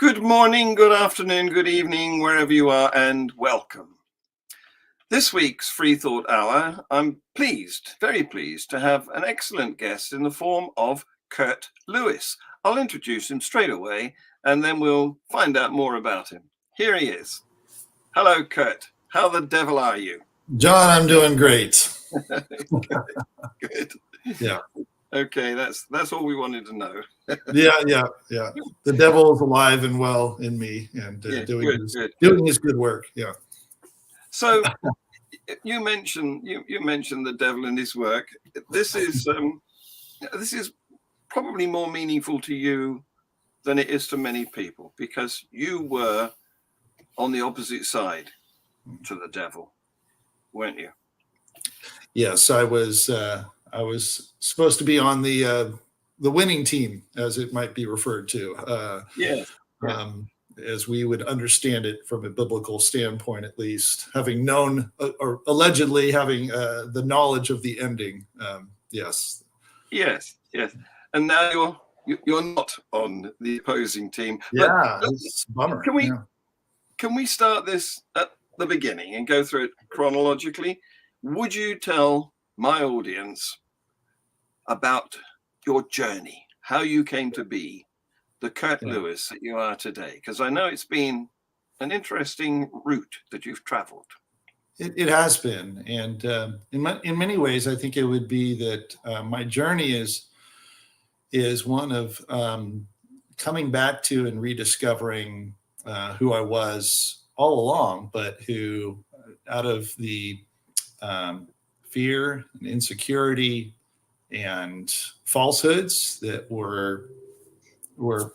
Good morning, good afternoon, good evening, wherever you are, and welcome. This week's Freethought Hour, I'm pleased, very pleased, to have an excellent guest in the form of Kirt Lewis. I'll introduce him straight away, and then we'll find out more about him. Here he is. Hello, Kirt. How the devil are you? John, I'm doing great. Good. Yeah. Okay, that's all we wanted to know. Yeah. The devil is alive and well in me, and doing his good work. Yeah. So you mentioned the devil and his work. This is probably more meaningful to you than it is to many people, because you were on the opposite side to the devil, weren't you? Yes, I was supposed to be on the winning team, as it might be referred to. As we would understand it from a biblical standpoint, at least, having known or allegedly having the knowledge of the ending. Yes. And now you're not on the opposing team. Yeah, it's a bummer. Can we start this at the beginning and go through it chronologically? Would you tell my audience about your journey, how you came to be the Kirt Lewis that you are today? Because I know it's been an interesting route that you've traveled. It has been, and in many ways, I think it would be that my journey is one of coming back to and rediscovering who I was all along, but who, out of the fear and insecurity and falsehoods that were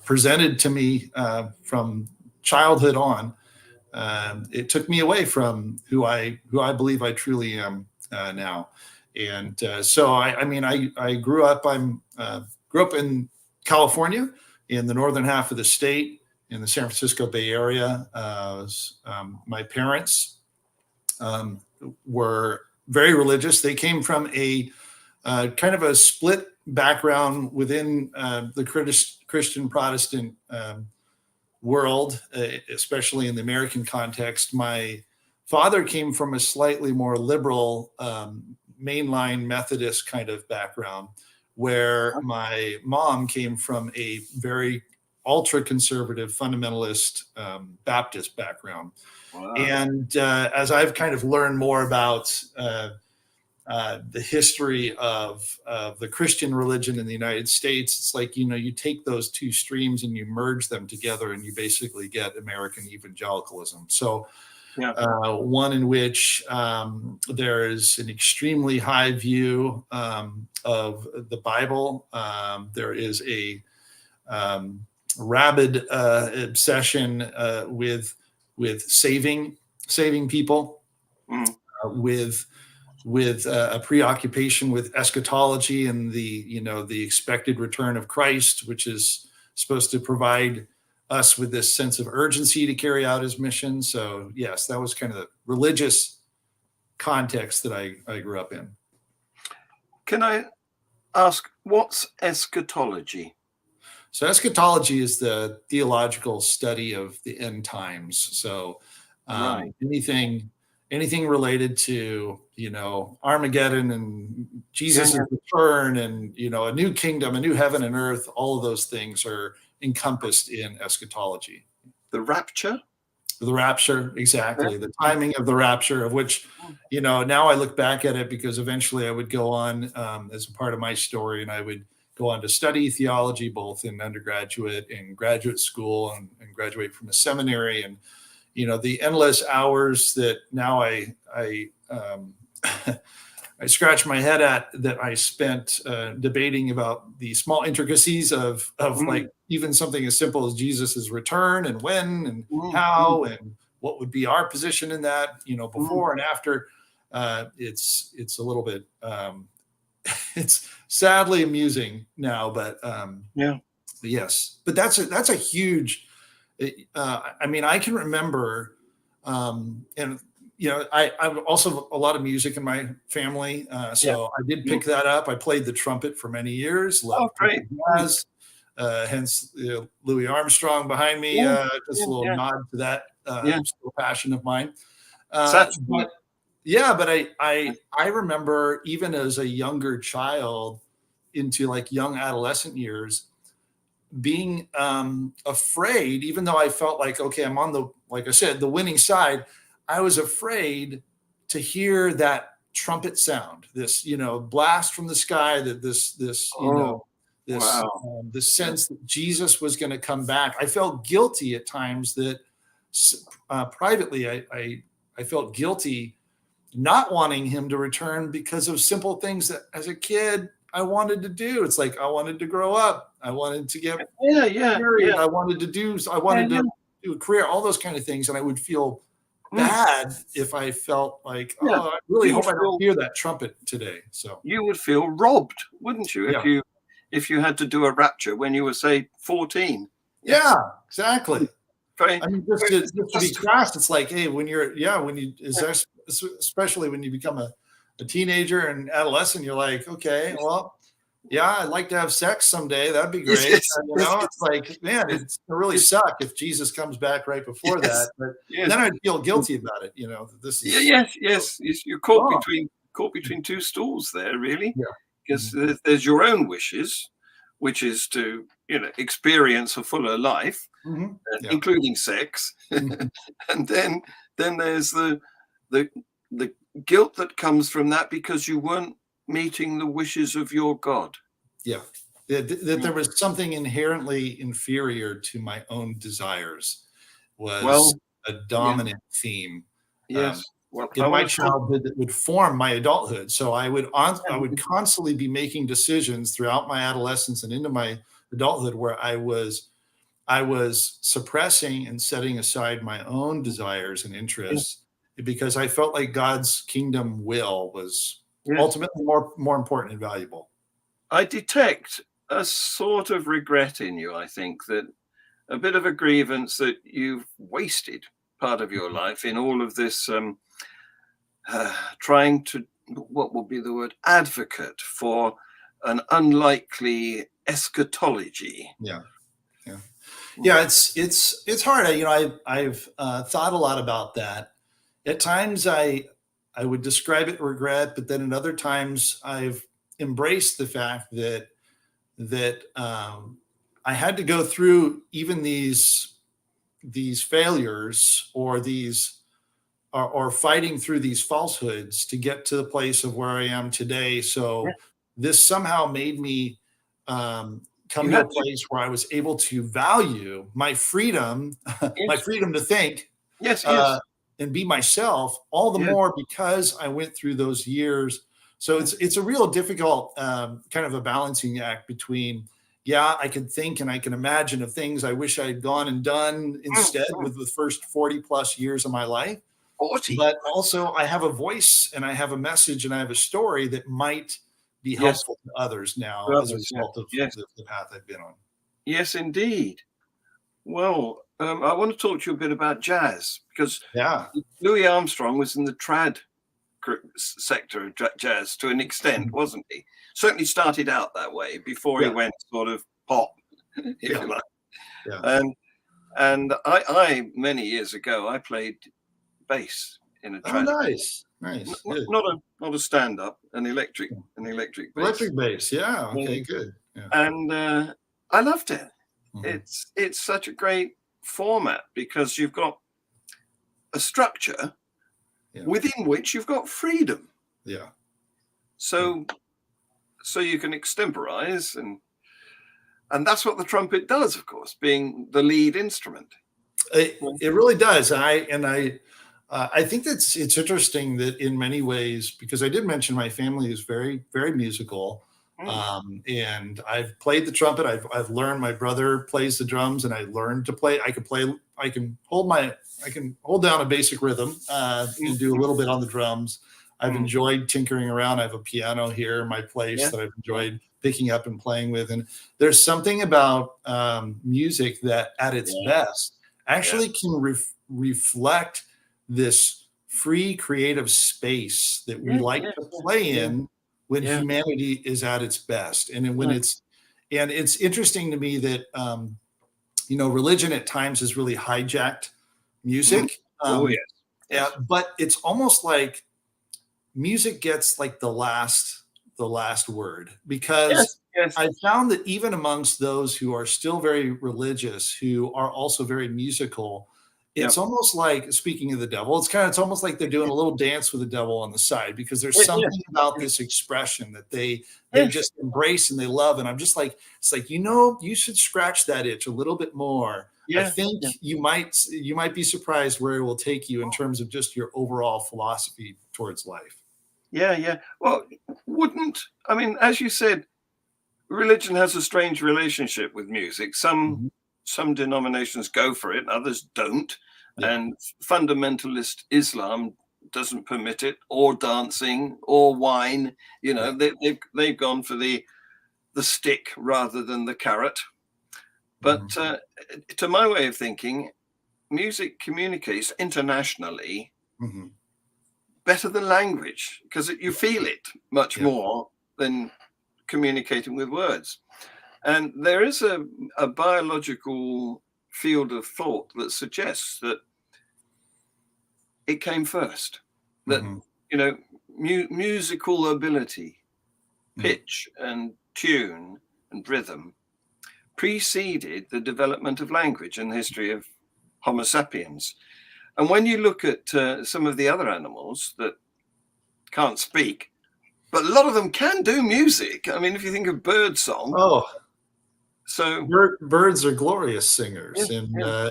presented to me from childhood on, it took me away from who I believe I truly am now. And so I grew up. Grew up in California, in the northern half of the state, in the San Francisco Bay Area. My parents were very religious. They came from a kind of a split background within the Christian Protestant world, especially in the American context. My father came from a slightly more liberal, mainline Methodist kind of background, where my mom came from a very ultra-conservative, fundamentalist Baptist background. Wow. And as I've kind of learned more about the history of the Christian religion in the United States, it's like, you take those two streams and you merge them together and you basically get American evangelicalism. So one in which there is an extremely high view of the Bible. There is a rabid obsession with saving people, with a preoccupation with eschatology and the expected return of Christ, which is supposed to provide us with this sense of urgency to carry out his mission. So yes, that was kind of the religious context that I grew up in. Can I ask, what's eschatology? So eschatology is the theological study of the end times. So anything related to, Armageddon and Jesus' return and, a new kingdom, a new heaven and earth, all of those things are encompassed in eschatology. The rapture? The rapture, exactly. Yeah. The timing of the rapture, of which, now I look back at it because eventually I would go on as a part of my story, and I would go on to study theology, both in undergraduate and graduate school, and graduate from a seminary. And, the endless hours that now I scratch my head at, that I spent debating about the small intricacies of like even something as simple as Jesus's return and when and how and what would be our position in that, before and after. It's a little bit, it's sadly amusing now, but yes, but that's a huge, I can remember, and I'm also a lot of music in my family. So I did pick that up. I played the trumpet for many years. Oh, great. Jazz. hence Louis Armstrong behind me. Just a little nod to that still passion of mine. But I remember even as a younger child into like young adolescent years, being afraid, even though I felt like, okay, I'm on the, like I said, the winning side. I was afraid to hear that trumpet sound, this, blast from the sky, that this sense that Jesus was going to come back. I felt guilty at times that privately, I felt guilty not wanting him to return because of simple things that as a kid I wanted to do. It's like I wanted to grow up. I wanted to get married. I wanted to do a career, all those kind of things. And I would feel bad if I felt like, I really hope I don't hear that trumpet today. So you would feel robbed, wouldn't you, if you had to do a rapture when you were, say, 14? Yeah, exactly. Just to be crass, it's like, hey, especially when you become a teenager and adolescent, you're like, okay, well, I'd like to have sex someday. That'd be great. It's like, man, it's really suck if Jesus comes back right before that. But then I'd feel guilty about it. This is you're caught between two stools there, really. Yeah. Because there's your own wishes, which is to experience a fuller life, including sex, and then there's the guilt that comes from that because you weren't meeting the wishes of your God. That there was something inherently inferior to my own desires was a dominant theme. Yes. In my childhood that would form my adulthood. So I would constantly be making decisions throughout my adolescence and into my adulthood where I was suppressing and setting aside my own desires and interests because I felt like God's kingdom will was ultimately more important and valuable. I detect a sort of regret in you, I think, that a bit of a grievance that you've wasted part of your life in all of this trying to, what would be the word, advocate for an unlikely eschatology. It's hard. I've thought a lot about that. At times I would describe it regret, but then at other times I've embraced the fact that I had to go through even these failures or fighting through these falsehoods to get to the place of where I am today. So this somehow made me come to a place where I was able to value my freedom, my freedom to think, and be myself all the more because I went through those years. So it's a real difficult kind of a balancing act between, I can think and I can imagine of things I wish I had gone and done instead with the first 40 plus years of my life. 40. But also I have a voice and I have a message and I have a story that might be helpful to others now as a result of the path I've been on. Yes, indeed. Well, I want to talk to you a bit about jazz because Louis Armstrong was in the trad sector of jazz to an extent, wasn't he? Certainly started out that way before he went sort of pop, if you like. Yeah. And I many years ago I played bass in a trad. Oh, nice. Not a stand up, an electric bass. Electric bass, okay, good. Yeah. And I loved it. It's such a great format because you've got a structure within which you've got freedom. So you can extemporize and that's what the trumpet does, of course, being the lead instrument. It really does. I think it's interesting that in many ways, because I did mention my family is very, very musical. And I've played the trumpet. I've learned. My brother plays the drums, and I learned to play. I can hold down a basic rhythm and do a little bit on the drums. I've enjoyed tinkering around. I have a piano here in my place that I've enjoyed picking up and playing with. And there's something about music that, at its best, actually can reflect this free creative space that we like to play in when humanity is at its best, and when it's And it's interesting to me that, religion at times has really hijacked music. Oh, yes. Yeah, but it's almost like music gets like the last word, because Yes. I found that even amongst those who are still very religious, who are also very musical, it's almost like, speaking of the devil, it's almost like they're doing a little dance with the devil on the side, because there's something about this expression that they just embrace and they love. And I'm just like, it's like, you should scratch that itch a little bit more. I think you might be surprised where it will take you in terms of just your overall philosophy towards life. Yeah. Well, as you said, religion has a strange relationship with music. Some denominations go for it, others don't. Yeah. And fundamentalist Islam doesn't permit it, or dancing, or wine. They've gone for the stick rather than the carrot. But to my way of thinking, music communicates internationally better than language, because you feel it much more than communicating with words. And there is a biological field of thought that suggests that it came first, that musical ability, pitch and tune and rhythm preceded the development of language in the history of Homo sapiens. And when you look at some of the other animals that can't speak, but a lot of them can do music. I mean, if you think of bird song. So birds are glorious singers. There's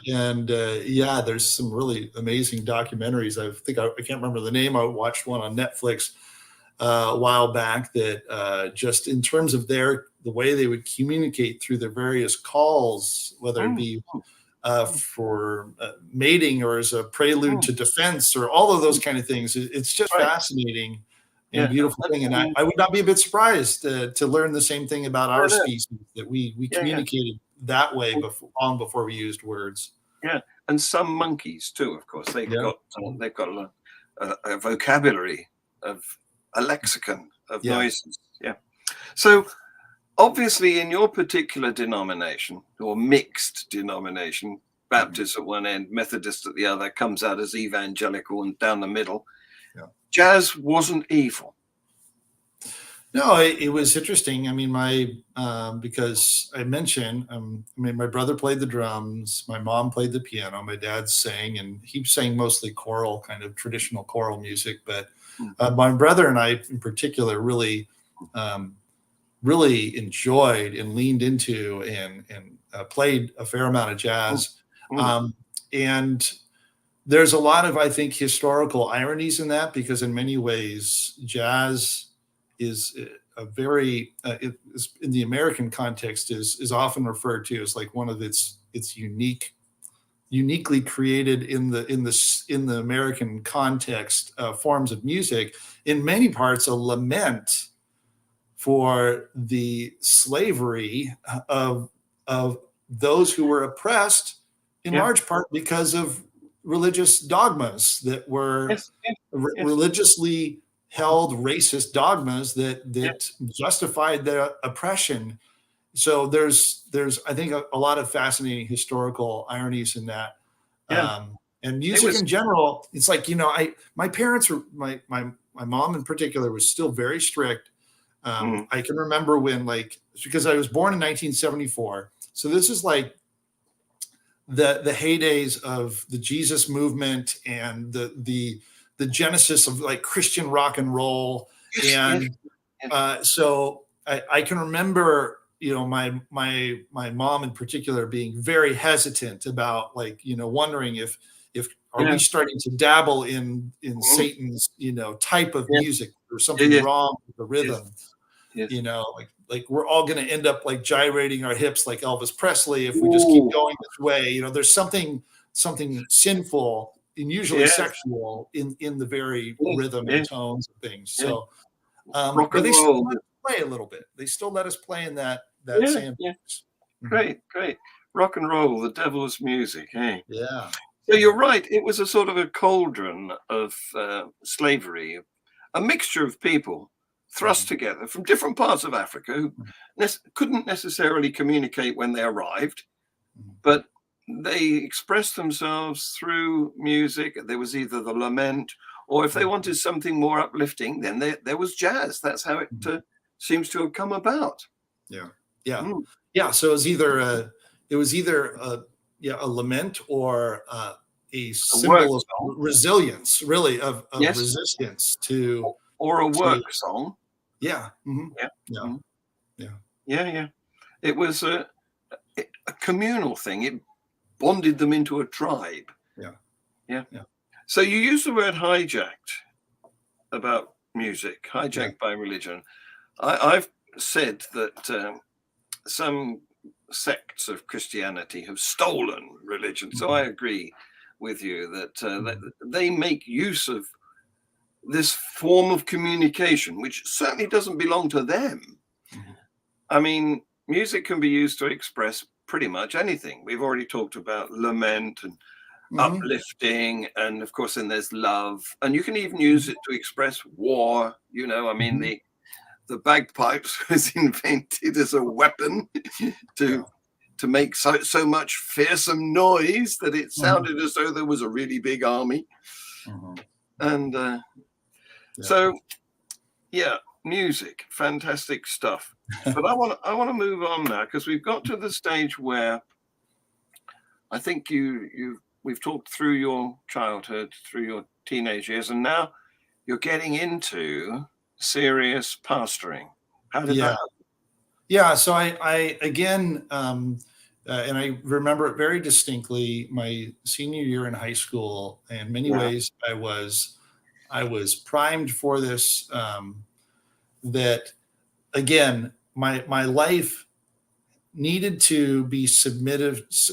some really amazing documentaries. I can't remember the name. I watched one on Netflix a while back that just in terms of the way they would communicate through their various calls, whether it be for mating or as a prelude to defense, or all of those kind of things. It's just fascinating and beautiful thing. And I would not be a bit surprised to learn the same thing about our species, that we communicated that way long before we used words. Yeah, and some monkeys too, of course. They've got a vocabulary, of a lexicon of noises. Yeah. So obviously, in your particular denomination, or mixed denomination, Baptist at one end, Methodist at the other, comes out as evangelical and down the middle. Jazz wasn't evil. No, it was interesting. I mean, because I mentioned, my brother played the drums, my mom played the piano, my dad sang, and he sang mostly choral, kind of traditional choral music. But my brother and I, in particular, really enjoyed and leaned into and played a fair amount of jazz. And there's a lot of, I think, historical ironies in that, because in many ways, jazz is a very, in the American context, is often referred to as like one of its uniquely created in the American context forms of music. In many parts, a lament for the slavery of those who were oppressed, in large part because of religious dogmas that were religiously held racist dogmas that justified their oppression. So there's I think a lot of fascinating historical ironies in that. And music in general, it's like, my parents were, my mom in particular was still very strict. I can remember when, because I was born in 1974. So this is like the heydays of the Jesus movement and the genesis of like Christian rock and roll. And so I can remember, my mom in particular being very hesitant about wondering if are we starting to dabble in Satan's, type of music, or something wrong with the rhythm. Like we're all going to end up like gyrating our hips like Elvis Presley if we just keep going this way. There's something sinful and usually sexual in the very rhythm and tones of things. So, but they still let us play a little bit. They still let us play in that sandbox. Great. Rock and roll, the devil's music, hey? Yeah. So you're right. It was a sort of a cauldron of slavery, a mixture of people thrust together from different parts of Africa who couldn't necessarily communicate when they arrived, but they expressed themselves through music. There was either the lament, or if they wanted something more uplifting, then there was jazz. That's how it seems to have come about. Yeah. So it was either a lament or a symbol of resilience, really, of resistance to, or a work song. Yeah. Yeah. It was a communal thing. It bonded them into a tribe. Yeah. So you use the word hijacked about music, hijacked by religion. I've said that some sects of Christianity have stolen religion. So I agree with you that they make use of this form of communication, which certainly doesn't belong to them. I mean, music can be used to express pretty much anything. We've already talked about lament and uplifting, and of course then there's love, and you can even use it to express war. I mean, the bagpipes was invented as a weapon to make so much fearsome noise that it sounded as though there was a really big army. And so music, fantastic stuff. But I want to move on now, because we've got to the stage where I think we've talked through your childhood, through your teenage years, and now you're getting into serious pastoring. How did that happen? Yeah, so I again, and I remember it very distinctly, my senior year in high school. In many ways, I was primed for this. That again, my life needed to be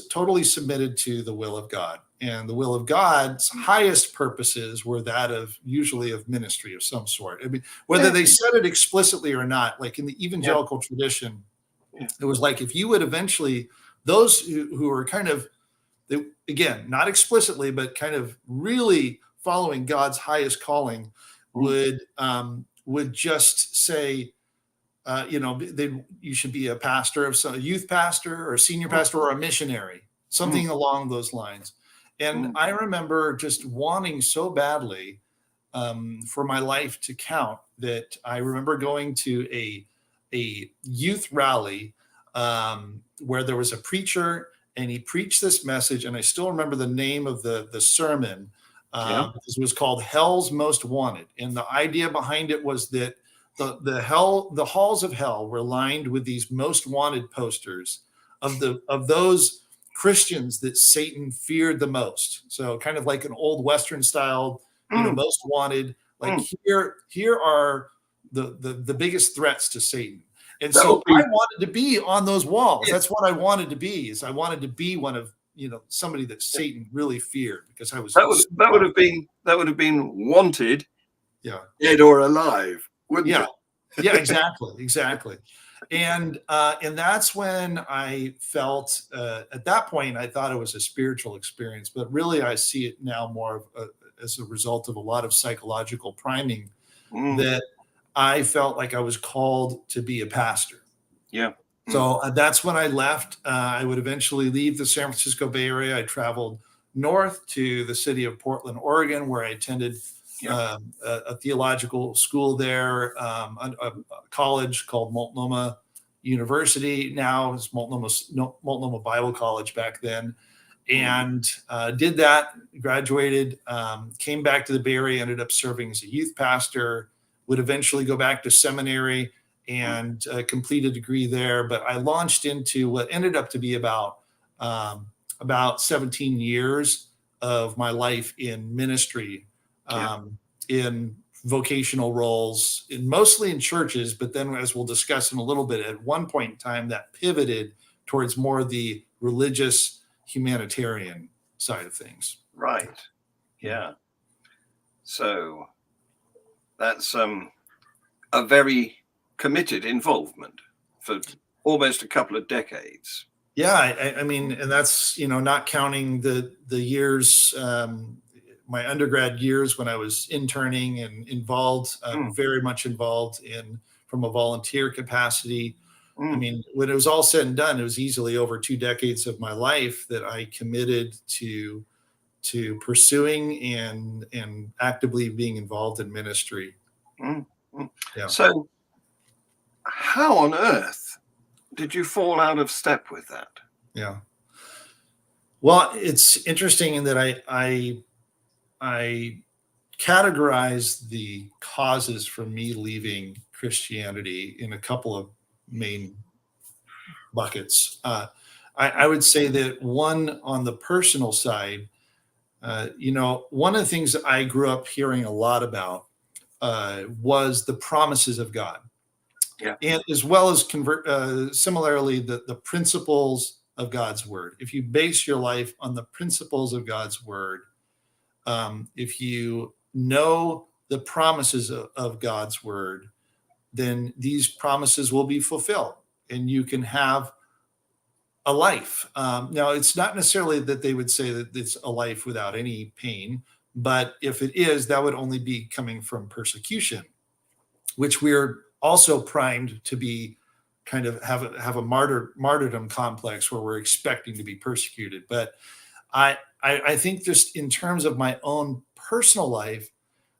totally submitted to the will of God. And the will of God's highest purposes were that of usually of ministry of some sort. I mean, whether they said it explicitly or not, like in the evangelical tradition, it was like if you would eventually, those who are kind of, again, not explicitly, but kind of really following God's highest calling would just say, you should be a pastor of a youth pastor or a senior pastor or a missionary, something along those lines. And I remember just wanting so badly for my life to count that I remember going to a youth rally where there was a preacher and he preached this message. And I still remember the name of the sermon. It was called Hell's Most Wanted. And the idea behind it was that the halls of hell were lined with these most wanted posters of those Christians that Satan feared the most. So kind of like an old Western style, most wanted, like here are the biggest threats to Satan. And so I wanted to be on those walls. That's what I wanted to be, I wanted to be one of, somebody that Satan really feared, because I was that would have been wanted, dead or alive, wouldn't it? Yeah, exactly. And that's when I felt at that point, I thought it was a spiritual experience, but really I see it now more as a result of a lot of psychological priming, that I felt like I was called to be a pastor. So that's when I left. I would eventually leave the San Francisco Bay Area. I traveled north to the city of Portland, Oregon, where I attended a theological school there, a college called Multnomah University. Now it's Multnomah Bible College back then. And did that, graduated, came back to the Bay Area, ended up serving as a youth pastor, would eventually go back to seminary and complete a degree there. But I launched into what ended up to be about 17 years of my life in ministry, in vocational roles, mostly in churches. But then, as we'll discuss in a little bit, at one point in time, that pivoted towards more the religious humanitarian side of things. Right. Yeah. So that's a very committed involvement for almost a couple of decades. Yeah, I mean, and that's not counting the years. my undergrad years when I was interning and involved, very much involved from a volunteer capacity. I mean, when it was all said and done, it was easily over 2 decades of my life that I committed to pursuing and actively being involved in ministry. Yeah. So how on earth did you fall out of step with that? Yeah. Well, it's interesting in that I categorize the causes for me leaving Christianity in a couple of main buckets. I would say that one, on the personal side, one of the things that I grew up hearing a lot about was the promises of God. Yeah. And as well as similarly, the principles of God's word. If you base your life on the principles of God's word, if you know the promises of God's word, then these promises will be fulfilled and you can have a life. Now, it's not necessarily that they would say that it's a life without any pain, but if it is, that would only be coming from persecution, which we're also primed to be kind of have a martyrdom complex where we're expecting to be persecuted. But I think just in terms of my own personal life,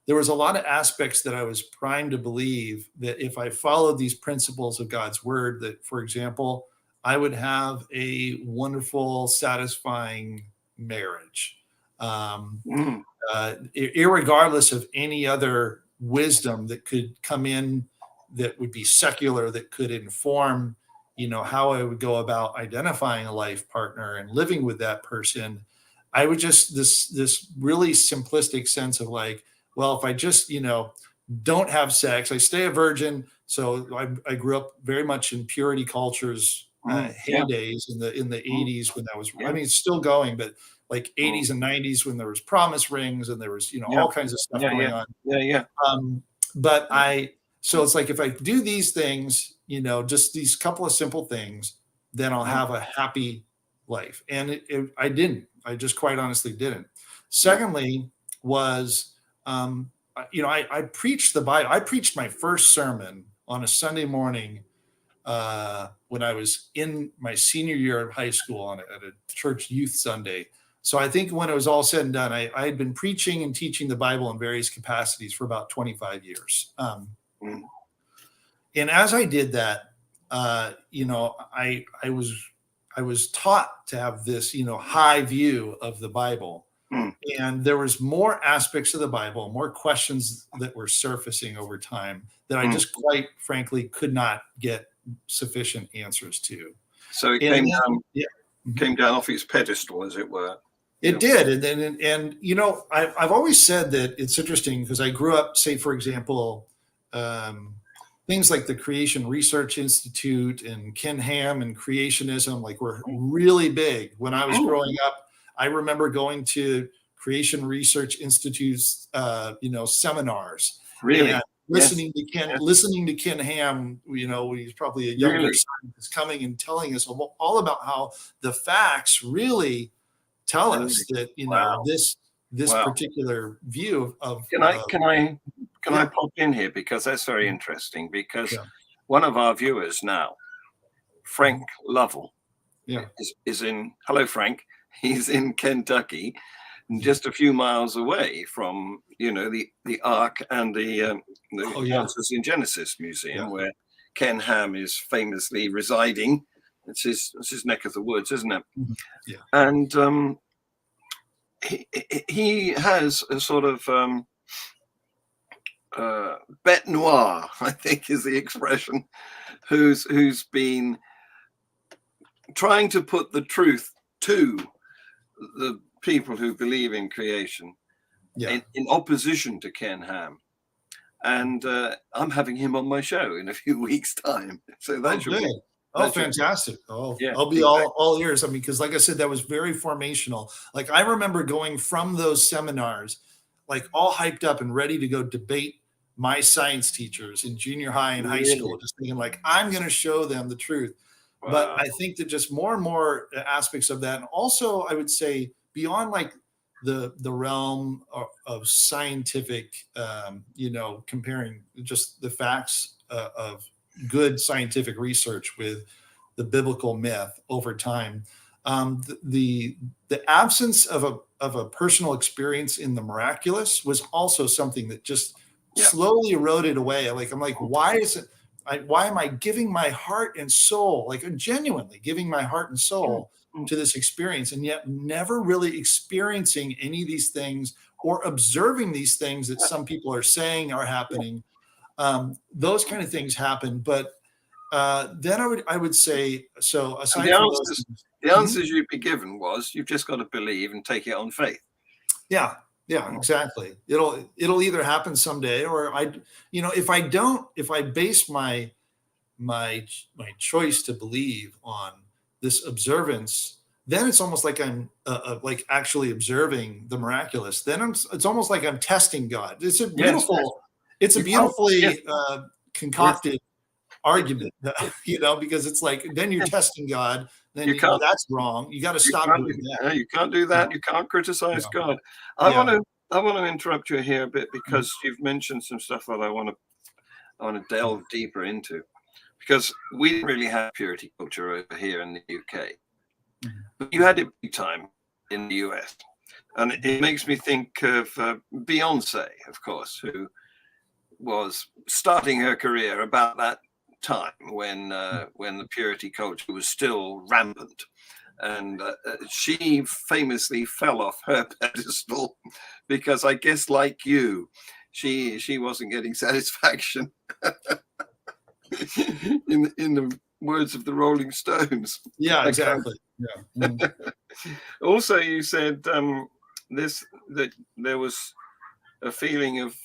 there was a lot of aspects that I was primed to believe that if I followed these principles of God's word, that, for example, I would have a wonderful, satisfying marriage, irregardless of any other wisdom that could come in that would be secular, that could inform, how I would go about identifying a life partner and living with that person. I would just this really simplistic sense of like, well, if I just, don't have sex, I stay a virgin. So I grew up very much in purity cultures, heydays in the 80s when that was, I mean, it's still going, but like 80s and 90s when there was promise rings and there was, all kinds of stuff going on. But so it's like, if I do these things, just these couple of simple things, then I'll have a happy life. And I didn't. I just quite honestly didn't. Secondly was, I preached the Bible. I preached my first sermon on a Sunday morning when I was in my senior year of high school at a church youth Sunday. So I think when it was all said and done, I had been preaching and teaching the Bible in various capacities for about 25 years. And as I did that, I was taught to have this, high view of the Bible. And there was more aspects of the Bible, more questions that were surfacing over time that I just quite frankly could not get sufficient answers to. So it came down off its pedestal, as it were. It did. And I've always said that it's interesting because I grew up, say, for example, things like the Creation Research Institute and Ken Ham and Creationism, like, were really big. When I was growing up, I remember going to Creation Research Institute's, seminars. Really? And listening to Ken Ham, he's probably a younger scientist, coming and telling us all about how the facts really tell us that, this particular view of. Can I pop in here, because that's very interesting, because one of our viewers now, Frank Lovell, is in, hello Frank, he's in Kentucky, just a few miles away from, the Ark and the Answers in Genesis Museum, where Ken Ham is famously residing. It's his neck of the woods, isn't it? Yeah. And he has a sort of bête noire, I think is the expression, who's been trying to put the truth to the people who believe in creation in opposition to Ken Ham. And I'm having him on my show in a few weeks' time. So that should be. Oh, fantastic. I'll be all ears. I mean, because like I said, that was very formational. Like, I remember going from those seminars, like, all hyped up and ready to go debate my science teachers in junior high and high school, just thinking like, I'm going to show them the truth. Wow. But I think that just more and more aspects of that. And also, I would say, beyond like the realm of scientific, comparing just the facts of good scientific research with the biblical myth over time. The absence of a personal experience in the miraculous was also something that just slowly eroded away. I'm like, why am I giving my heart and soul, genuinely giving my heart and soul to this experience, and yet never really experiencing any of these things or observing these things that some people are saying are happening. Those kind of things happen. But then I would say, so aside from those things, the answers you'd be given was, you've just got to believe and take it on faith. Yeah, exactly. It'll either happen someday, or if I base my choice to believe on this observance, then it's almost like I'm like actually observing the miraculous. Then it's almost like I'm testing God. It's a beautifully concocted argument, because it's like, then you're testing God. Then that's wrong. You got to stop doing that. You can't do that. You can't criticize God. I want to interrupt you here a bit, because you've mentioned some stuff that I want to delve deeper into, because we didn't really have purity culture over here in the UK, but you had it big time in the US, and it makes me think of Beyonce, of course, who was starting her career about that time when the purity culture was still rampant, and she famously fell off her pedestal because, I guess, like you, she wasn't getting satisfaction. in the words of the Rolling Stones. Yeah, exactly. Yeah. Also, you said that there was a feeling of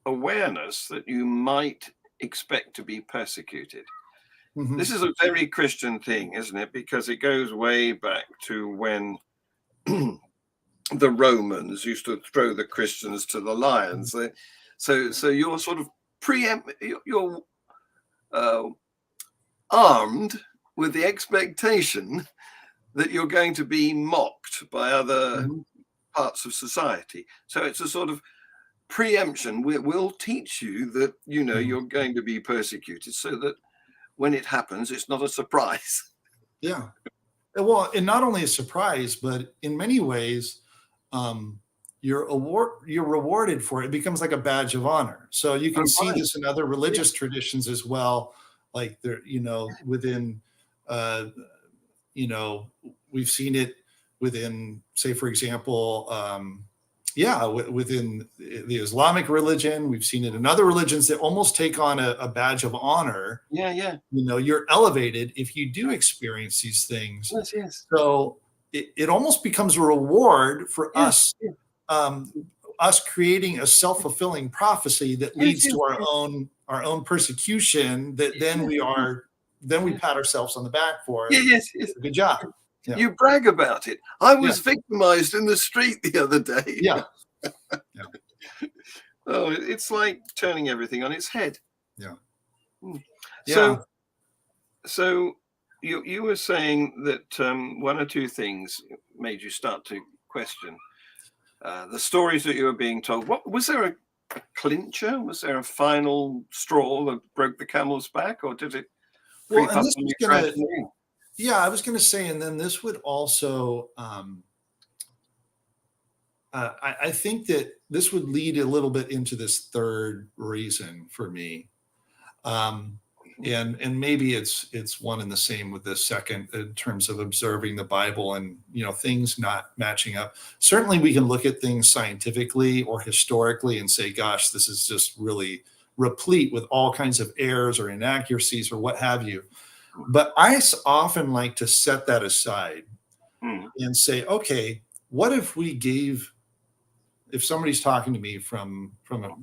awareness that you might expect to be persecuted. This is a very Christian thing, isn't it? Because it goes way back to when the Romans used to throw the Christians to the lions. So you're sort of you're armed with the expectation that you're going to be mocked by other parts of society. So it's a sort of preemption. We'll teach you that, you're going to be persecuted, so that when it happens, it's not a surprise. Yeah. Well, and not only a surprise, but in many ways, you're rewarded for it. It becomes like a badge of honor. So you can see this in other religious traditions as well. Like there, within, we've seen it within, say, for example, within the Islamic religion. We've seen it in other religions that almost take on a badge of honor. Yeah. You're elevated if you do experience these things. Yes. So it almost becomes a reward for us, us creating a self-fulfilling prophecy that leads to our own persecution. That then we pat ourselves on the back for. Yes. Good job. Yeah. You brag about it. I was victimized in the street the other day. Yeah. Oh, it's like turning everything on its head. Yeah. So you were saying that one or two things made you start to question the stories that you were being told. What was there a clincher? Was there a final straw that broke the camel's back, or did it? I was going to say, and then this would also, I think that this would lead a little bit into this third reason for me. And maybe it's one and the same with the second, in terms of observing the Bible and, things not matching up. Certainly we can look at things scientifically or historically and say, gosh, this is just really replete with all kinds of errors or inaccuracies or what have you. But I often like to set that aside and say, okay, what if if somebody's talking to me from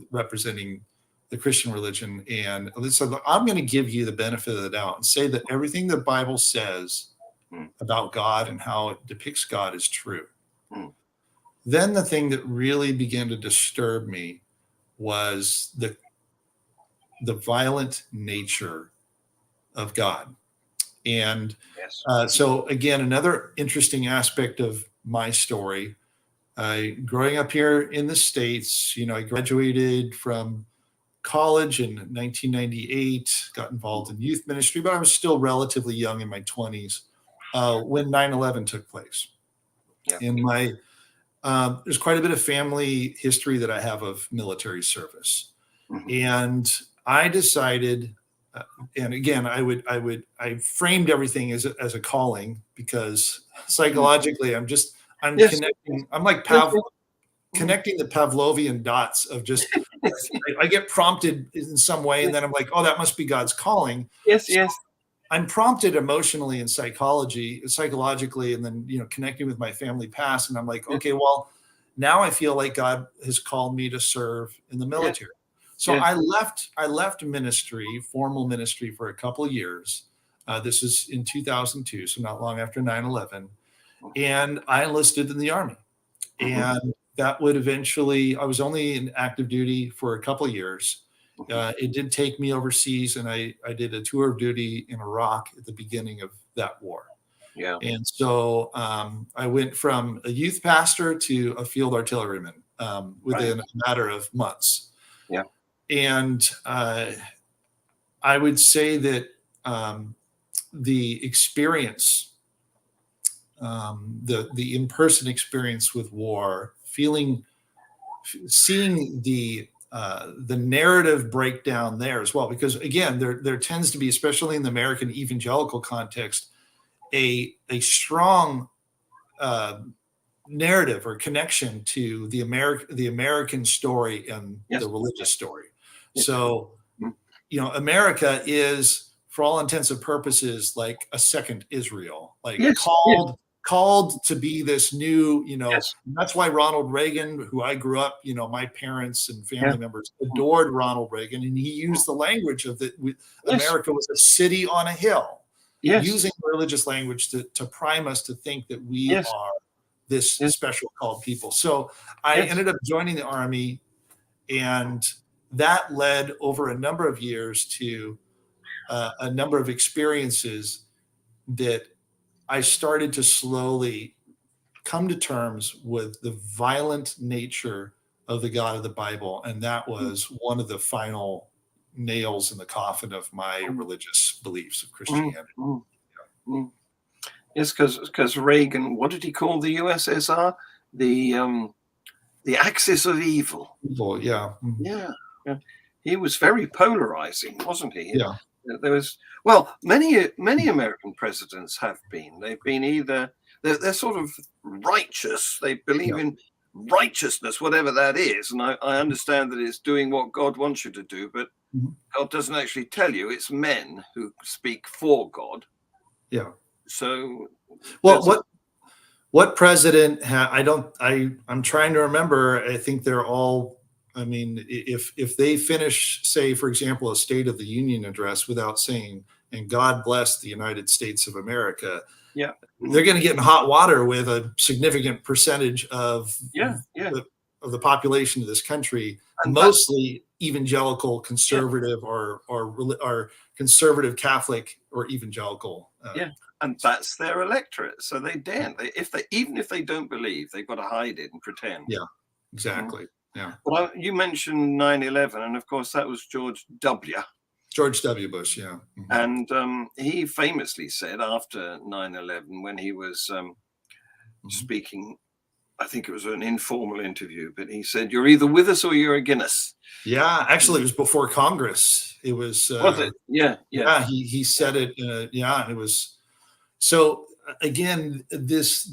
representing the Christian religion, and so I'm going to give you the benefit of the doubt and say that everything the Bible says about God and how it depicts God is true. Then the thing that really began to disturb me was the violent nature of God. And so again, another interesting aspect of my story growing up here in the States, I graduated from college in 1998, got involved in youth ministry, but I was still relatively young in my 20s when 9/11 took place. Yeah. In my there's quite a bit of family history that I have of military service. Mm-hmm. And I decided, and again, I framed everything as a calling, because psychologically, I'm Yes. connecting. I'm like connecting the Pavlovian dots of just, I get prompted in some way, and then I'm like, oh, that must be God's calling. Yes, so yes. I'm prompted emotionally and psychologically, and then, connecting with my family past. And I'm like, okay, well, now I feel like God has called me to serve in the military. So I left ministry, formal ministry, for a couple of years. This is in 2002, so not long after 9/11. And I enlisted in the Army. And that would eventually, I was only in active duty for a couple of years. It did take me overseas, and I did a tour of duty in Iraq at the beginning of that war. Yeah. And so I went from a youth pastor to a field artilleryman within a matter of months. Yeah. And I would say that the experience, the in-person experience with war, seeing the narrative breakdown there as well, because again, there tends to be, especially in the American evangelical context, a strong narrative or connection to the American story and the religious story. So, America is, for all intents and purposes, like a second Israel, like called to be this new, that's why Ronald Reagan, who I grew up, my parents and family members adored Ronald Reagan. And he used the language of America was a city on a hill, using religious language to prime us to think that we are this special called people. So I ended up joining the Army, and that led over a number of years to a number of experiences that I started to slowly come to terms with the violent nature of the God of the Bible. And that was one of the final nails in the coffin of my religious beliefs of Christianity. Yes, because Reagan, what did he call the USSR? The axis of evil. Yeah. Yeah. He was very polarizing, wasn't he? Yeah. There was, many American presidents have been. They've been either they're sort of righteous. They believe in righteousness, whatever that is. And I understand that it's doing what God wants you to do, but God doesn't actually tell you. It's men who speak for God. Yeah. So, what president? I'm trying to remember. I think they're all. I mean, if they finish, say, for example, a State of the Union address without saying, "And God bless the United States of America," they're going to get in hot water with a significant percentage of the population of this country, and mostly evangelical, conservative, or conservative Catholic or evangelical. And that's their electorate. So they daren't. Even if they don't believe, they've got to hide it and pretend. Yeah, exactly. Yeah. Well, you mentioned 9/11, and of course that was George W. Bush, yeah. And he famously said after 9/11, when he was speaking, I think it was an informal interview, but he said, "You're either with us or you're against us." Yeah, actually, it was before Congress. It was. Was it? Yeah. He said it. It was. So again, this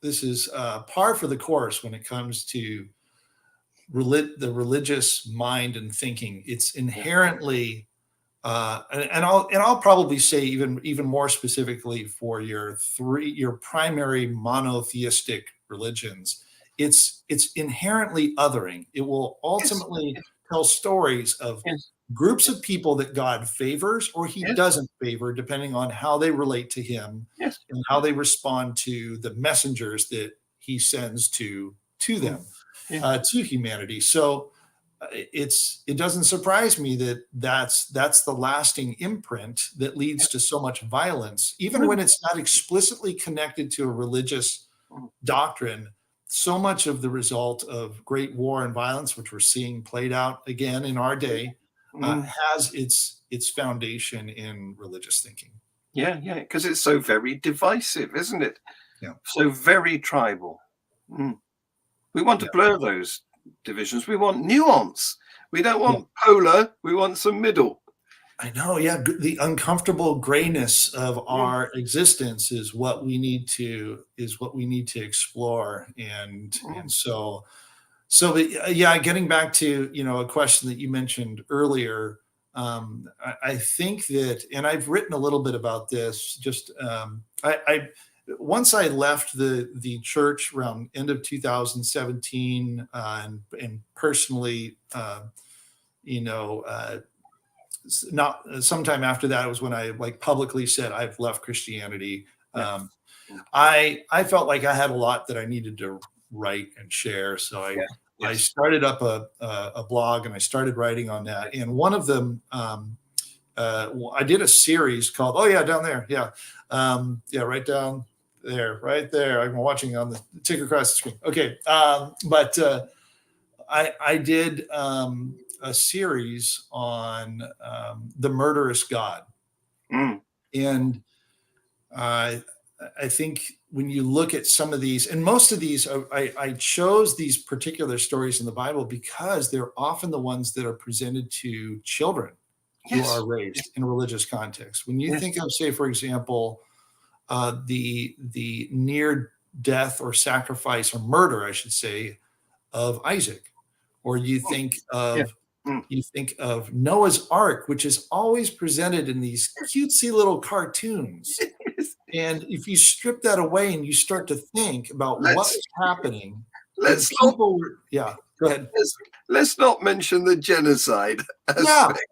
is par for the course when it comes to the religious mind and thinking. It's inherently, and I'll probably say even more specifically for your primary monotheistic religions, it's inherently othering. It will ultimately tell stories of groups of people that God favors or he doesn't favor, depending on how they relate to him and how they respond to the messengers that he sends to them, to humanity. So it doesn't surprise me that that's the lasting imprint that leads to so much violence, even when it's not explicitly connected to a religious doctrine, so much of the result of great war and violence, which we're seeing played out again in our day, has its foundation in religious thinking. Yeah, because it's so very divisive, isn't it? Yeah. So very tribal. We want to blur those divisions. We want nuance. We don't want polar. We want some middle. I know. Yeah. The uncomfortable grayness of our existence is what we need to explore. And so getting back to, a question that you mentioned earlier, I think that, and I've written a little bit about this, just, once I left the church around end of 2017, and personally, not sometime after that was when I publicly said I've left Christianity. I felt like I had a lot that I needed to write and share. So I started up a blog, and I started writing on that. And one of them, I did a series called, down there. Right down there, right there. I'm watching on the tick across the screen. Okay. But I did a series on the murderous God. And I think when you look at some of these, and most of these, I chose these particular stories in the Bible because they're often the ones that are presented to children who are raised in a religious context. When you think of, say, for example, the near death or sacrifice or murder, I should say, of Isaac, or you think of Noah's Ark, which is always presented in these cutesy little cartoons. And if you strip that away and you start to think about what's happening, go ahead. Let's not mention the genocide aspect.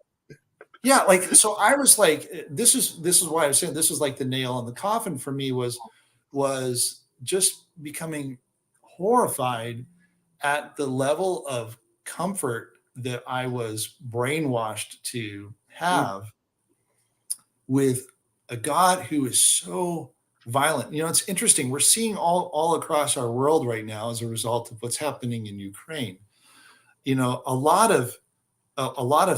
Yeah, so I was like, this is why I was saying this was like the nail in the coffin for me, was just becoming horrified at the level of comfort that I was brainwashed to have with a God who is so violent. It's interesting. We're seeing all across our world right now as a result of what's happening in Ukraine. A lot of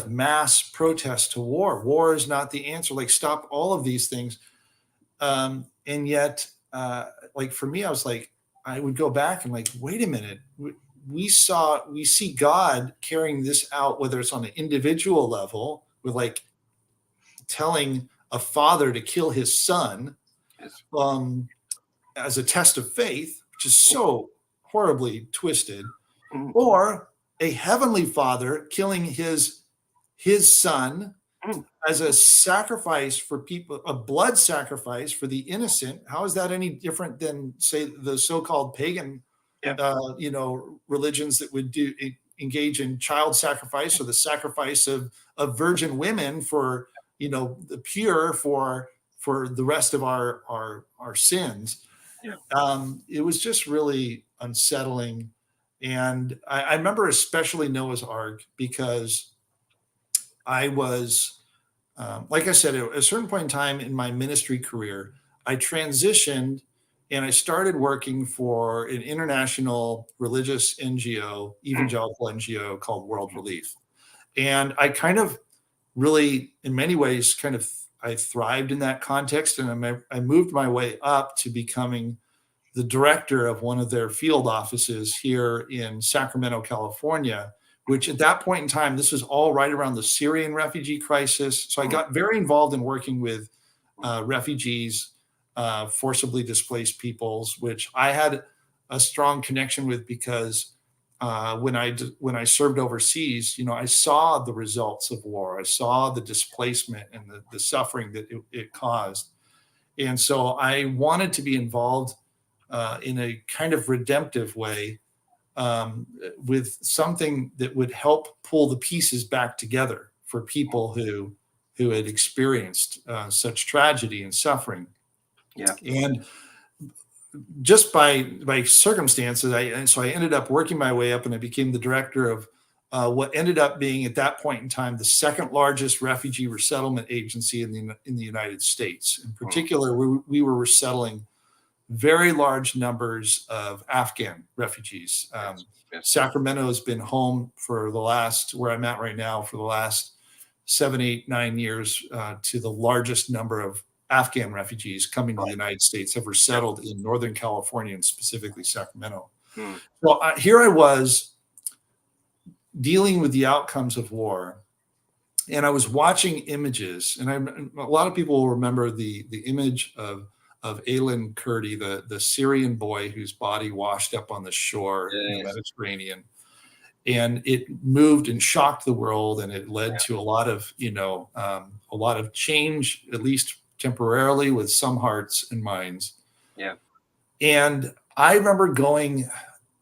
mass protests to war. War is not the answer. Stop all of these things. And yet, for me, I was like, I would go back and wait a minute. We see God carrying this out, whether it's on an individual level with telling a father to kill his son as a test of faith, which is so horribly twisted, or a heavenly father killing his son as a sacrifice for people, a blood sacrifice for the innocent. How is that any different than, say, the so-called pagan religions that would engage in child sacrifice, or the sacrifice of virgin women for the pure for the rest of our sins? It was just really unsettling. And I remember especially Noah's Ark, because I was, like I said, at a certain point in time in my ministry career, I transitioned and I started working for an international religious NGO, evangelical NGO called World Relief. And I kind of really, in many ways, I thrived in that context. And I moved my way up to becoming the director of one of their field offices here in Sacramento, California, which at that point in time, this was all right around the Syrian refugee crisis. So I got very involved in working with refugees, forcibly displaced peoples, which I had a strong connection with because when I served overseas, I saw the results of war. I saw the displacement and the suffering that it caused. And so I wanted to be involved in a kind of redemptive way, with something that would help pull the pieces back together for people who had experienced such tragedy and suffering. And just by circumstances, I ended up working my way up, and I became the director of what ended up being, at that point in time, the second largest refugee resettlement agency in the United States. In particular, we were resettling very large numbers of Afghan refugees. Yes. Sacramento has been home for the last, where I'm at right now, for the last 7, 8, 9 years to the largest number of Afghan refugees coming to the United States ever settled in Northern California, and specifically Sacramento. So here I was dealing with the outcomes of war, and I was watching images, and a lot of people will remember the image of Alan Kurdi, the Syrian boy whose body washed up on the shore in the Mediterranean. And it moved and shocked the world, and it led to a lot of, a lot of change, at least temporarily, with some hearts and minds. Yeah. And I remember going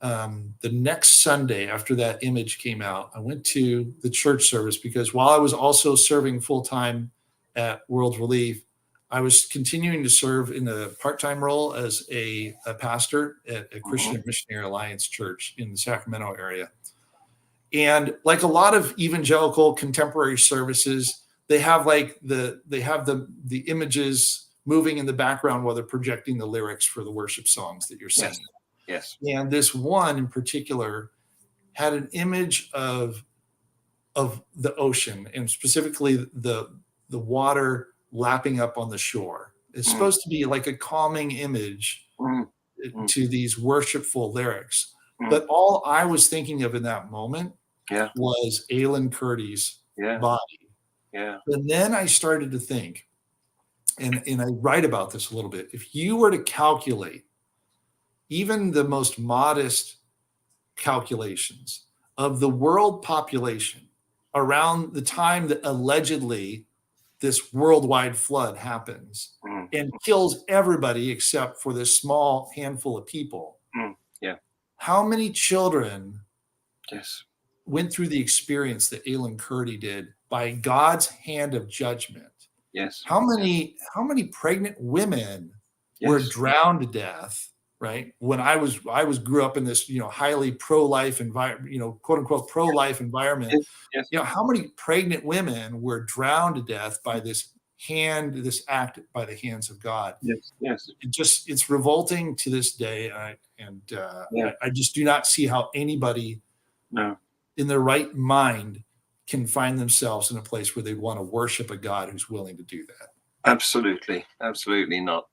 the next Sunday after that image came out, I went to the church service because while I was also serving full time at World Relief, I was continuing to serve in a part-time role as a pastor at a Christian Missionary Alliance church in the Sacramento area. And like a lot of evangelical contemporary services, they have the images moving in the background while they're projecting the lyrics for the worship songs that you're singing. Yes. And this one in particular had an image of the ocean, and specifically the water lapping up on the shore. It's supposed to be like a calming image to these worshipful lyrics. But all I was thinking of in that moment was Alan Kurdi's body. Yeah. And then I started to think, and I write about this a little bit, if you were to calculate even the most modest calculations of the world population around the time that allegedly this worldwide flood happens and kills everybody except for this small handful of people. How many children went through the experience that Alan Kurdi did by God's hand of judgment? How many pregnant women were drowned to death? Right. When I grew up in this, highly pro-life environment, quote unquote pro-life environment. How many pregnant women were drowned to death by this act by the hands of God? It's revolting to this day. I just do not see how anybody in their right mind can find themselves in a place where they want to worship a God who's willing to do that. Absolutely not.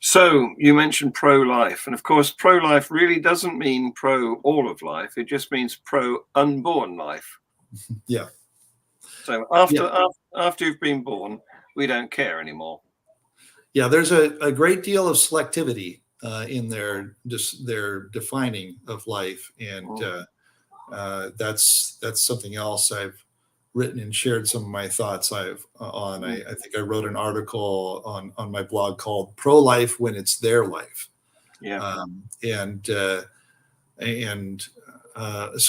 So you mentioned pro-life, and of course, pro-life really doesn't mean pro all of life. It just means pro unborn life. Yeah. So after you've been born, we don't care anymore. Yeah, there's a great deal of selectivity in their defining of life, and that's something else I've written and shared some of my thoughts I think I wrote an article on my blog called Pro-Life When It's Their Life. So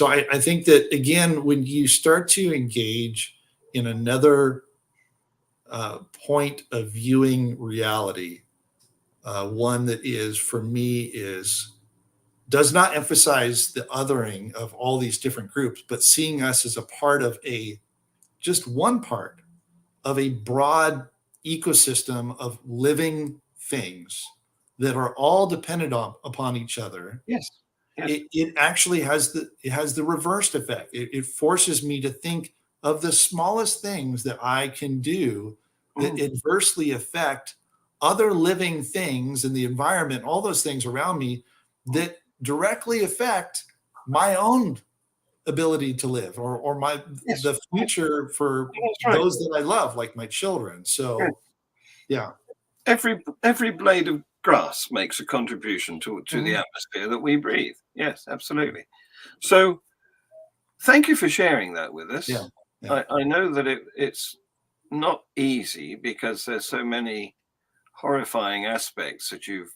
I think that, again, when you start to engage in another point of viewing reality, one that is, for me, does not emphasize the othering of all these different groups, but seeing us as a part of just one part of a broad ecosystem of living things that are all dependent upon each other. It actually has the reversed effect. It forces me to think of the smallest things that I can do that adversely affect other living things in the environment, all those things around me that directly affect my own ability to live or the future for those that I love, like my children. So every blade of grass makes a contribution to the atmosphere that we breathe. Yes, absolutely. So thank you for sharing that with us. I know that it's not easy because there's so many horrifying aspects that you've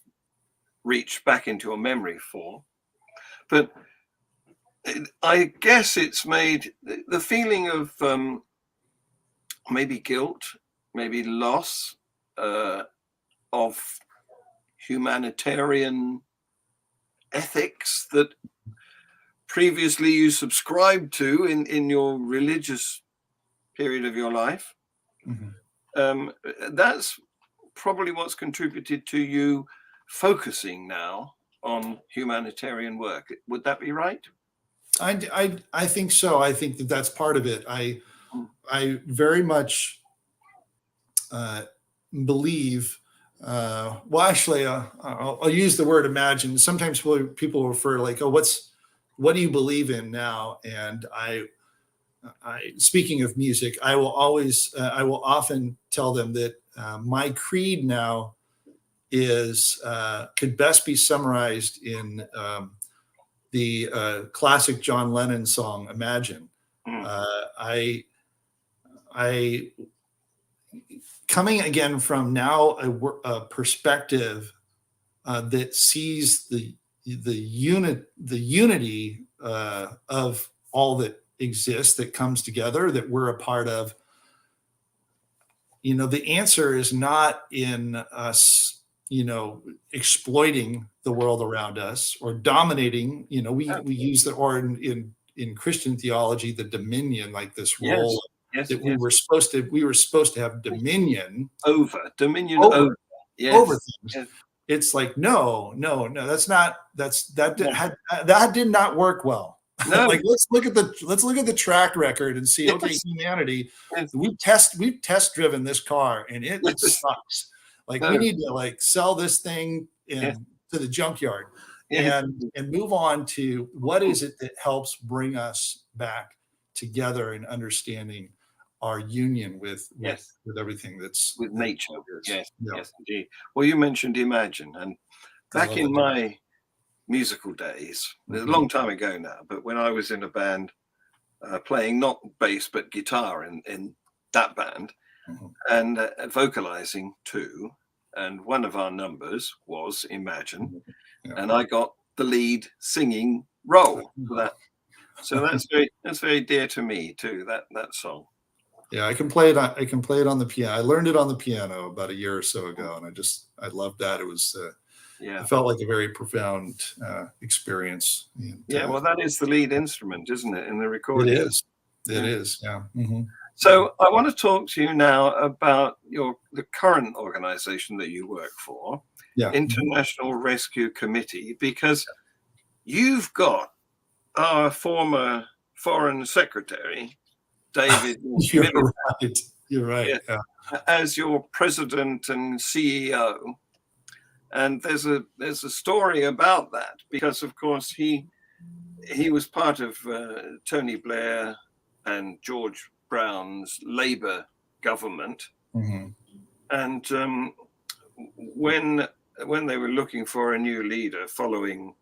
reached back into your memory for, but I guess it's made the feeling of maybe guilt, maybe loss of humanitarian ethics that previously you subscribed to in your religious period of your life. That's probably what's contributed to you focusing now on humanitarian work. Would that be right? I think so. I think that that's part of it. I very much believe. Well, actually, I'll use the word imagine. Sometimes people refer like, "Oh, what do you believe in now?" And I speaking of music, I will often tell them that my creed now is could best be summarized in the classic John Lennon song "Imagine." I coming again from now a perspective that sees the unity of all that exists, that comes together, that we're a part of. The answer is not in us, exploiting the world around us or dominating. We use in Christian theology the dominion, like this role that we were supposed to have dominion over over things. Yes. It's like no, that did not work well. No. Like let's look at the track record and see. Okay, humanity, we've test driven this car and it sucks. Like we need to sell this thing to the junkyard and move on to what is it that helps bring us back together and understanding our union with everything that's with nature. Yes, indeed. Well, you mentioned Imagine, and back in my musical days, a long time ago now, but when I was in a band playing not bass but guitar in that band, and vocalizing too, and one of our numbers was Imagine, and I got the lead singing role for that. So that's very dear to me too, that song. Yeah, I can play it on the piano. I learned it on the piano about a year or so ago, and I loved that. It was it felt like a very profound experience. And, well, that is the lead instrument, isn't it, in the recording? It is. It is. Yeah. Mm-hmm. So I want to talk to you now about the current organization that you work for, International Rescue Committee, because you've got our former Foreign Secretary, David. You're right. Yeah. As your president and CEO. And there's a story about that because, of course, he was part of Tony Blair and George Brown's Labour government, and when they were looking for a new leader following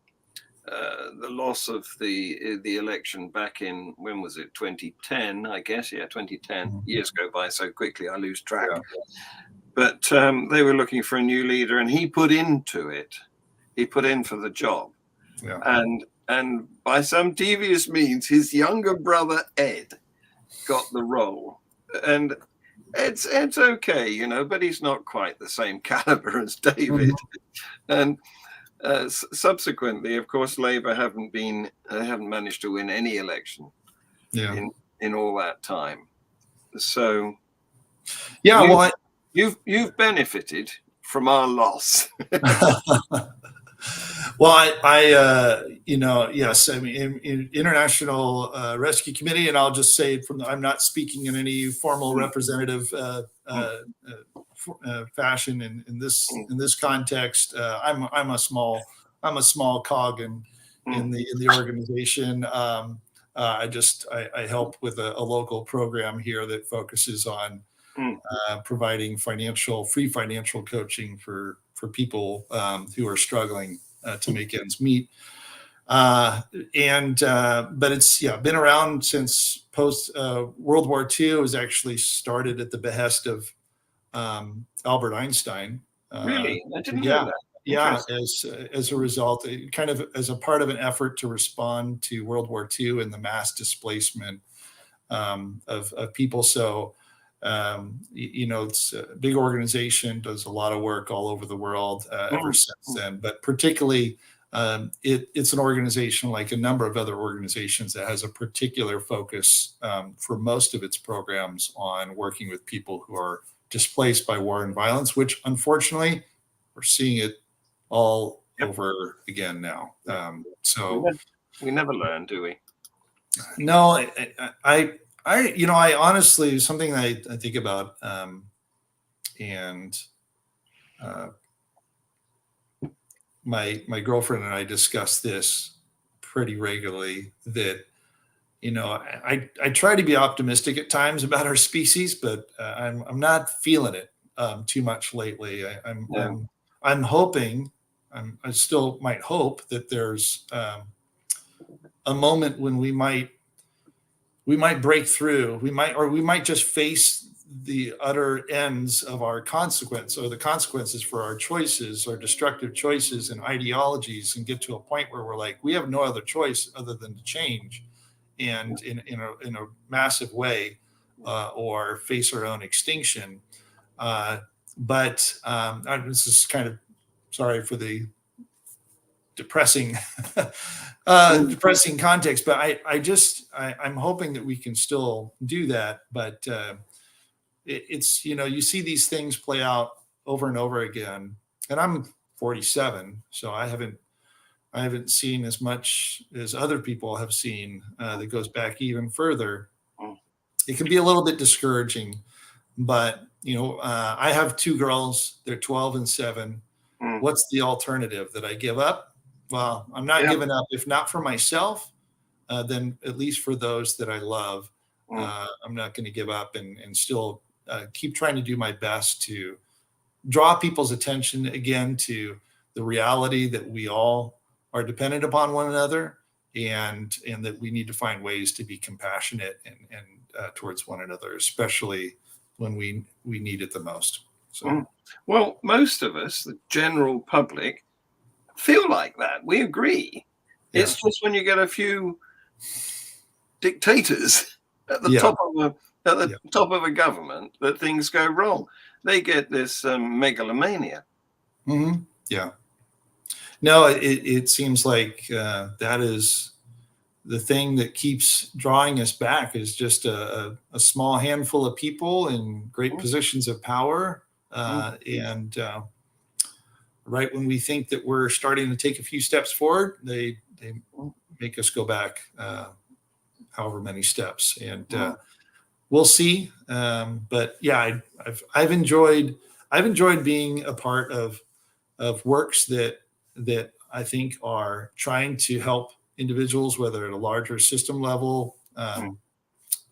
the loss of the election back in, when was it, 2010, I guess. 2010. Years go by so quickly I lose track. But they were looking for a new leader, and he put in for the job. And by some devious means, his younger brother Ed got the role. And Ed's okay, but he's not quite the same caliber as David. And subsequently, of course, Labour haven't managed to win any election in all that time. So you've benefited from our loss. Well, yes, I mean, in International Rescue Committee, and I'll just say I'm not speaking in any formal representative fashion in this context. I'm a small cog in the organization. I help with a local program here that focuses on providing free financial coaching for people who are struggling to make ends meet. But it's been around since post World War II. It was actually started at the behest of Albert Einstein. Really? I didn't know that. Yeah, as a result, kind of as a part of an effort to respond to World War II and the mass displacement of people. So, it's a big organization, does a lot of work all over the world ever since then. But particularly, it's an organization like a number of other organizations that has a particular focus for most of its programs on working with people who are displaced by war and violence, which unfortunately we're seeing it all over again now. So we never learn, do we? No, I honestly, something I think about, and my girlfriend and I discuss this pretty regularly, that I try to be optimistic at times about our species, but I'm not feeling it too much lately. I'm hoping, I still might hope that there's a moment when we might break through. We might just face the utter ends of our consequence, or the consequences for our choices, our destructive choices and ideologies, and get to a point where we're like, we have no other choice other than to change, and in a massive way, or face our own extinction. But this is kind of, sorry for the depressing depressing context, but I'm hoping that we can still do that. But it's you see these things play out over and over again, and I'm 47, so I haven't seen as much as other people have seen, that goes back even further. It can be a little bit discouraging, but I have two girls, they're 12 and 7. What's the alternative? That I give up? Well, I'm not giving up. If not for myself, then at least for those that I love. I'm not going to give up, and still keep trying to do my best to draw people's attention again to the reality that we all are dependent upon one another, and that we need to find ways to be compassionate and towards one another, especially when we need it the most. So, well, most of us, the general public, feel like that. We agree. It's just when you get a few dictators at the top of a government that things go wrong. They get this megalomania. Mm-hmm. Yeah. No, it seems like that is the thing that keeps drawing us back, is just a small handful of people in great positions of power. And right when we think that we're starting to take a few steps forward, they make us go back however many steps. And we'll see. But yeah, I've enjoyed being a part of works that I think are trying to help individuals, whether at a larger system level,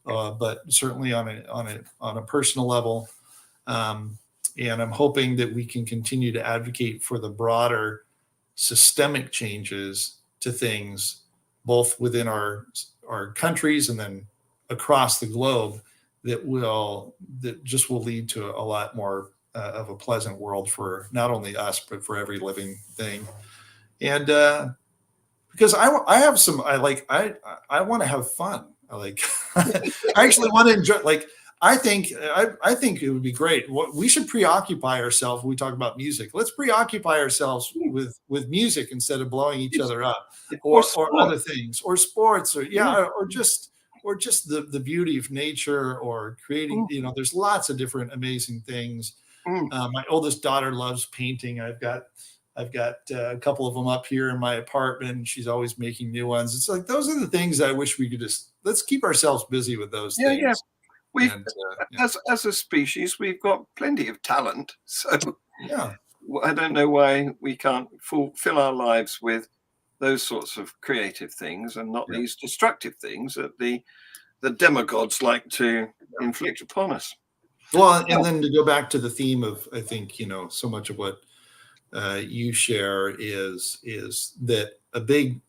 but certainly on a personal level. And I'm hoping that we can continue to advocate for the broader systemic changes to things, both within our countries and then across the globe, that just will lead to a lot more of a pleasant world for not only us, but for every living thing. And because I want to have fun. I actually want to enjoy. I think it would be great. We should preoccupy ourselves when we talk about music. Let's preoccupy ourselves with music instead of blowing each other up, or other things, or sports, or just the beauty of nature, or creating. There's lots of different amazing things. My oldest daughter loves painting. I've got a couple of them up here in my apartment. She's always making new ones. It's like, those are the things that I wish we could let's keep ourselves busy with those things. Yeah. As a species, we've got plenty of talent. So I don't know why we can't fill our lives with those sorts of creative things, and not these destructive things that the demagogues like to inflict upon us. Well, and then to go back to the theme of, I think, so much of what you share is that a big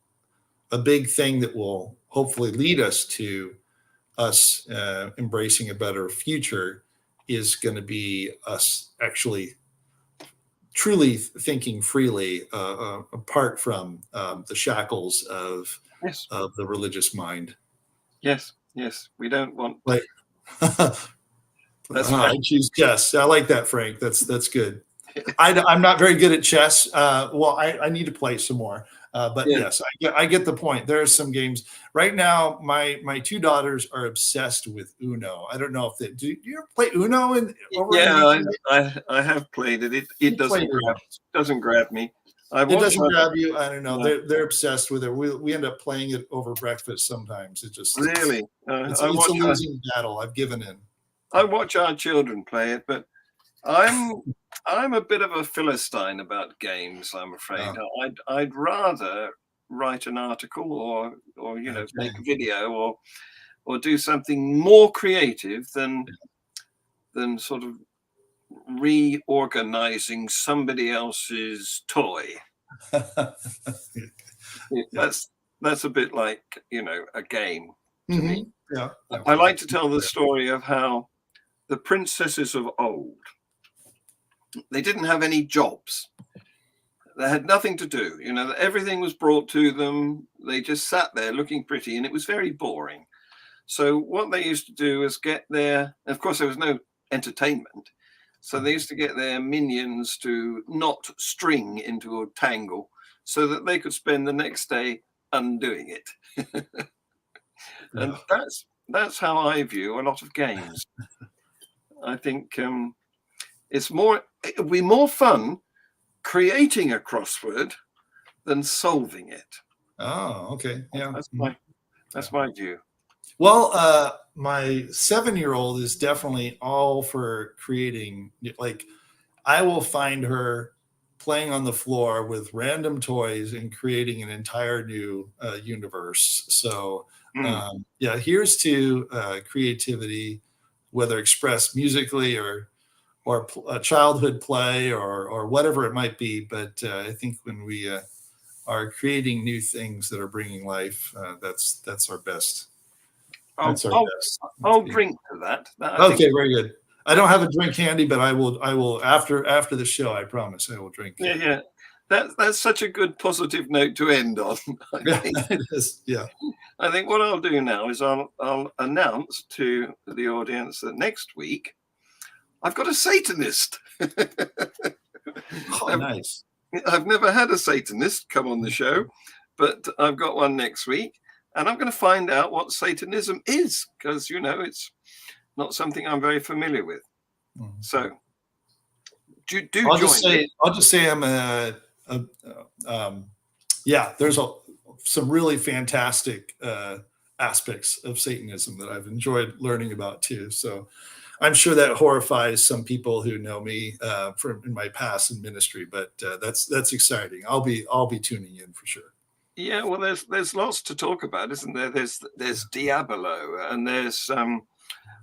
thing that will hopefully lead us to us embracing a better future is going to be us actually truly thinking freely, apart from the shackles of the religious mind. Yes, we don't want. I choose chess. I like that, Frank. That's good. I'm not very good at chess. Well, I need to play some more. But yes, I get the point. There are some games right now. My two daughters are obsessed with Uno. I don't know if do you ever play Uno I have played it. It doesn't grab me. It doesn't grab you. I don't know. No. They're obsessed with it. We end up playing it over breakfast sometimes. It just really it's a losing battle. I've given in. I watch our children play it, but I'm a bit of a Philistine about games, I'm afraid. I'd rather write an article or make a video or do something more creative than sort of reorganizing somebody else's toy. That's a bit like a game to me. Yeah. I like to tell the story of how the princesses of old, they didn't have any jobs. They had nothing to do. Everything was brought to them. They just sat there looking pretty, and it was very boring. So what they used to do was get their, of course, there was no entertainment. So they used to get their minions to knot string into a tangle so that they could spend the next day undoing it. And that's how I view a lot of games. I think it would be more fun creating a crossword than solving it. Oh, okay. Yeah. That's my view. Well, my 7-year-old is definitely all for creating. Like, I will find her playing on the floor with random toys and creating an entire new universe. So, here's to creativity, whether expressed musically or a childhood play or whatever it might be. But I think when we are creating new things that are bringing life, that's our best. I'll drink to that. Okay, very good. I don't have a drink handy, but I will after the show. I promise I will drink. Yeah. That's such a good positive note to end on. It is. Yeah. I think what I'll do now is I'll announce to the audience that next week I've got a Satanist. Oh, nice. I've never had a Satanist come on the show, but I've got one next week. And I'm going to find out what Satanism is, because, it's not something I'm very familiar with. Mm-hmm. So I'll just say I'm there's some really fantastic aspects of Satanism that I've enjoyed learning about too. So I'm sure that horrifies some people who know me from in my past in ministry, but that's exciting. I'll be tuning in for sure. Yeah, well, there's lots to talk about, isn't there? There's Diabolo, and there's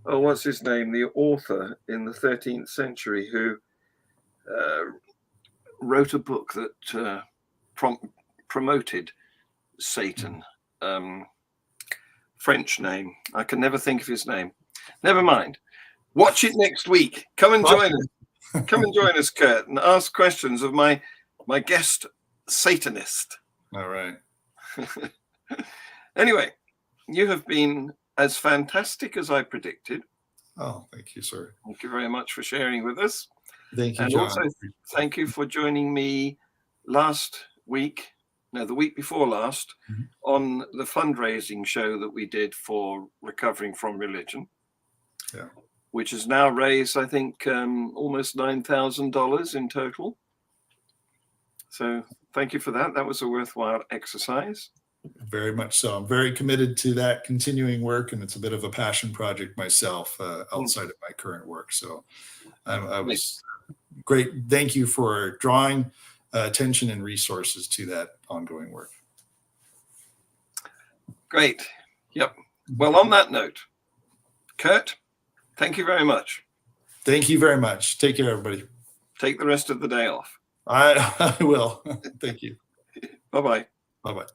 what's his name, the author in the 13th century who wrote a book that promoted Satan. French name. I can never think of his name. Never mind. Watch it next week. Come and join us. Come and join us, Kirt, and ask questions of my guest Satanist. All right. Anyway, you have been as fantastic as I predicted. Oh, thank you, sir. Thank you very much for sharing with us. Thank you, and John. Also, thank you for joining me the week before last, on the fundraising show that we did for Recovering from Religion. Yeah. Which has now raised, I think, almost $9,000 in total. So thank you for that. That was a worthwhile exercise. Very much so. I'm very committed to that continuing work, and it's a bit of a passion project myself outside of my current work. So I was great. Thank you for drawing attention and resources to that ongoing work. Great. Yep. Well, on that note, Kirt, thank you very much. Thank you very much. Take care, everybody. Take the rest of the day off. I will. Thank you. Bye-bye. Bye-bye.